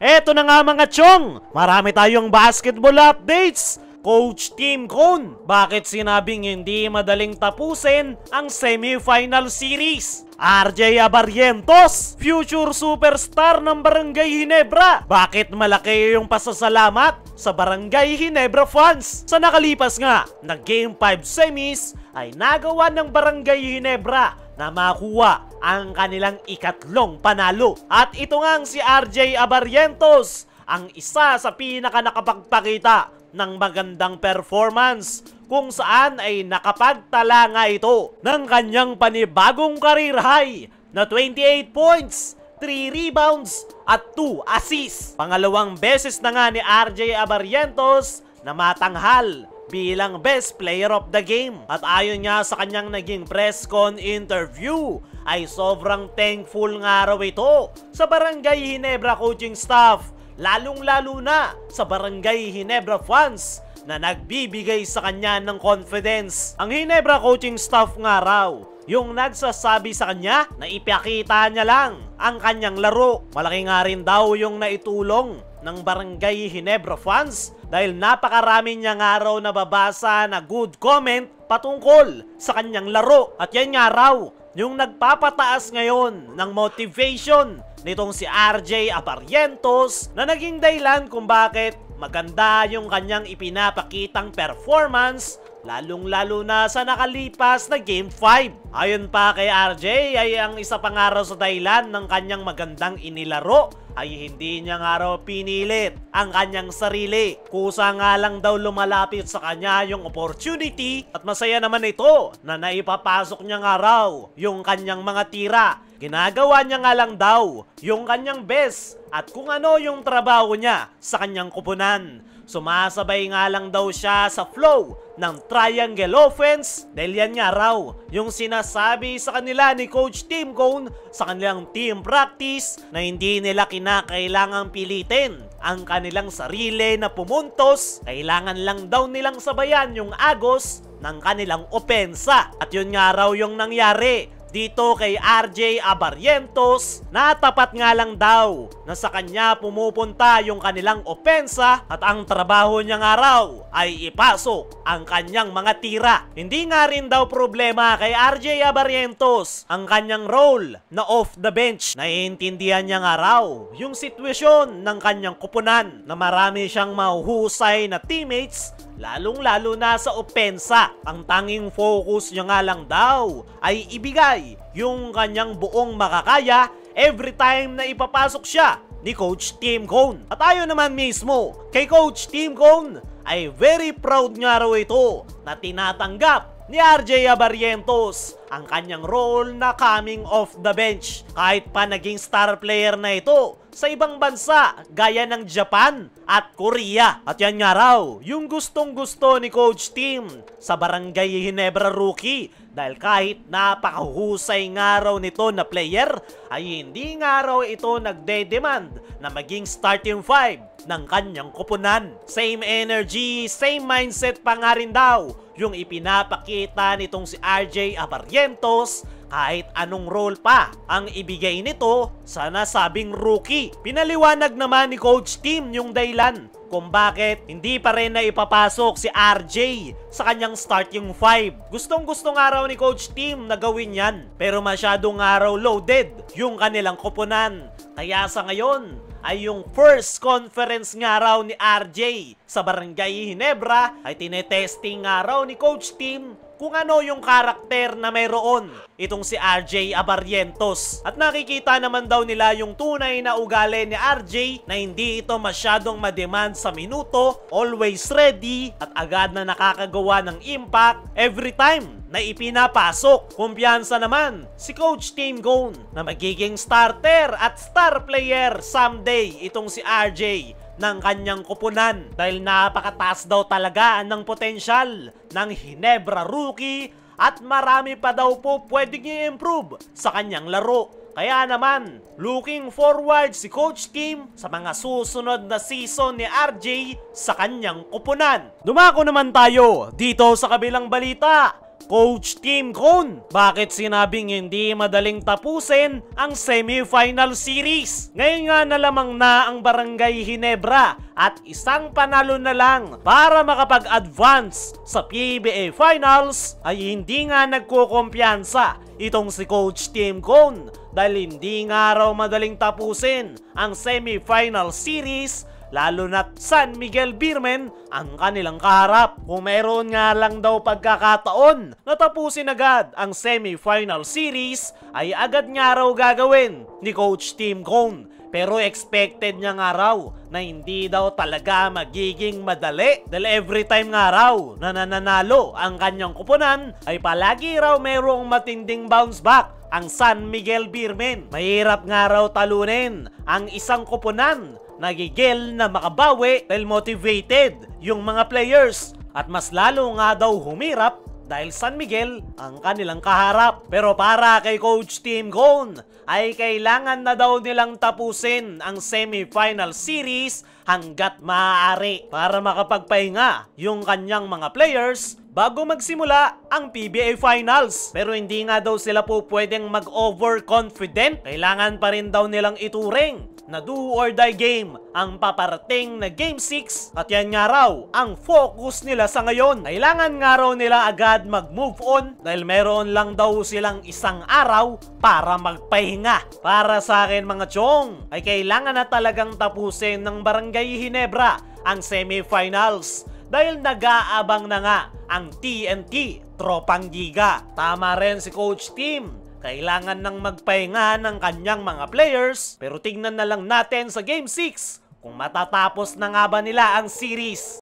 Eto na nga mga chong, marami tayong basketball updates. Coach Tim Cone, bakit sinabing hindi madaling tapusin ang semifinal series? RJ Abarrientos, future superstar ng Barangay Ginebra, bakit malaki yung pasasalamat sa Barangay Ginebra fans? Sa nakalipas nga na Game 5 semis ay nagawa ng Barangay Ginebra na makuha ang kanilang ikatlong panalo. At ito ngang si RJ Abarrientos ang isa sa pinaka nakapagpakita ng magandang performance kung saan ay nakapagtala nga ito ng kanyang panibagong career high na 28 points, 3 rebounds at 2 assists. Pangalawang beses na nga ni RJ Abarrientos na matanghal bilang best player of the game. At ayon nga sa kanyang naging press con interview ay sobrang thankful nga raw ito sa Barangay Ginebra coaching staff, lalong-lalo na sa Barangay Ginebra fans na nagbibigay sa kanya ng confidence. Ang Ginebra coaching staff nga raw yung nagsasabi sa kanya na ipakita niya lang ang kanyang laro. Malaki nga rin daw yung naitulong ng Barangay Ginebra fans dahil napakarami niya nga raw nababasa na good comment patungkol sa kanyang laro. At yan nga raw yung nagpapataas ngayon ng motivation nitong si RJ Abarrientos na naging dahilan kung bakit maganda yung kanyang ipinapakitang performance, lalong-lalo na sa nakalipas na Game 5. Ayon pa kay RJ ay ang isa pang araw sa dahilan ng kanyang magandang inilaro ay hindi niya nga raw pinilit ang kanyang sarili. Kusa nga lang daw lumalapit sa kanya yung opportunity at masaya naman ito na naipapasok niya nga raw yung kanyang mga tira. Ginagawa niya nga lang daw yung kanyang best at kung ano yung trabaho niya sa kanyang kupunan. Sumasabay nga lang daw siya sa flow ng triangle offense dahil yan nga raw yung sinasabi sa kanila ni Coach Tim Cone sa kanilang team practice na hindi nila kinakailangang pilitin ang kanilang sarili na pumuntos. Kailangan lang daw nilang sabayan yung agos ng kanilang opensa. At yun nga raw yung nangyari dito kay RJ Abarrientos, na tapat nga lang daw na sa kanya pumupunta yung kanilang opensa at ang trabaho niya nga raw ay ipasok ang kanyang mga tira. Hindi nga rin daw problema kay RJ Abarrientos ang kanyang role na off the bench. Naiintindihan niya nga raw yung sitwasyon ng kanyang kupunan na marami siyang mahuhusay na teammates, lalong-lalo na sa opensa. Ang tanging focus niya nga lang daw ay ibigay yung kanyang buong makakaya every time na ipapasok siya ni Coach Tim Cone. At ayon naman mismo kay Coach Tim Cone ay very proud nga raw ito na tinatanggap ni RJ Abarrientos ang kanyang role na coming off the bench. Kahit pa naging star player na ito sa ibang bansa gaya ng Japan at Korea. At yan nga raw yung gustong-gusto ni Coach Tim sa Barangay Ginebra rookie dahil kahit napakahusay nga raw nito na player ay hindi nga raw ito nagde-demand na maging starting five ng kanyang kupunan. Same energy, same mindset pa nga rin daw yung ipinapakita nitong si RJ Abarrientos kahit anong role pa ang ibigay nito sa nasabing rookie. Pinaliwanag naman ni Coach Tim yung dahilan kung bakit hindi pa rin na ipapasok si RJ sa kanyang starting five. Gustong-gusto nga raw ni Coach Tim na gawin yan pero masyadong nga raw loaded yung kanilang kupunan. Kaya sa ngayon ay yung first conference nga raw ni RJ sa Barangay Ginebra ay tinetesting nga raw ni Coach Tim kung ano yung karakter na mayroon itong si RJ Abarrientos. At nakikita naman daw nila yung tunay na ugali ni RJ na hindi ito masyadong mademand sa minuto, always ready at agad na nakakagawa ng impact every time na ipinapasok. Kumpiyansa naman si Coach Tim Cone na magiging starter at star player someday itong si RJ ng kanyang kupunan dahil napakataas daw talaga ng potensyal ng Ginebra rookie at marami pa daw po pwedeng i-improve sa kanyang laro. Kaya naman, looking forward si Coach Tim sa mga susunod na season ni RJ sa kanyang kupunan. Dumako naman tayo dito sa kabilang balita. Coach Tim Cone, bakit sinabing hindi madaling tapusin ang semifinal series? Ngayon nga na lamang na ang Barangay Ginebra at isang panalo na lang para makapag-advance sa PBA Finals ay hindi nga nagkukumpiyansa itong si Coach Tim Cone dahil hindi nga raw madaling tapusin ang semifinal series, lalo na't San Miguel Beermen ang kanilang kaharap. Kung meron nga lang daw pagkakataon na tapusin agad ang semifinal series, ay agad nga raw gagawin ni Coach Tim Cone. Pero expected niya nga raw na hindi daw talaga magiging madali dahil every time nga raw na nananalo ang kanyang kupunan ay palagi raw mayroong matinding bounce back ang San Miguel Beermen. Mahirap nga raw talunin ang isang kupunan, nagigil na makabawi dahil motivated yung mga players at mas lalo nga daw humirap dahil San Miguel ang kanilang kaharap. Pero para kay Coach Tim Cone ay kailangan na daw nilang tapusin ang semifinal series hanggat maaari para makapagpahinga yung kanyang mga players bago magsimula ang PBA Finals. Pero hindi nga daw sila po pwedeng mag-overconfident. Kailangan pa rin daw nilang ituring na do or die game ang paparating na Game 6 at yan nga raw ang focus nila sa ngayon. Kailangan nga raw nila agad mag-move on dahil meron lang daw silang isang araw para magpahinga. Para sa akin mga chong, ay kailangan na talagang tapusin ng Barangay Ginebra ang semifinals dahil nag-aabang na nga ang TNT Tropang Giga. Tama rin si Coach Tim, kailangan nang magpahinga ng kanyang mga players, pero tignan na lang natin sa Game 6 kung matatapos na nga ba nila ang series.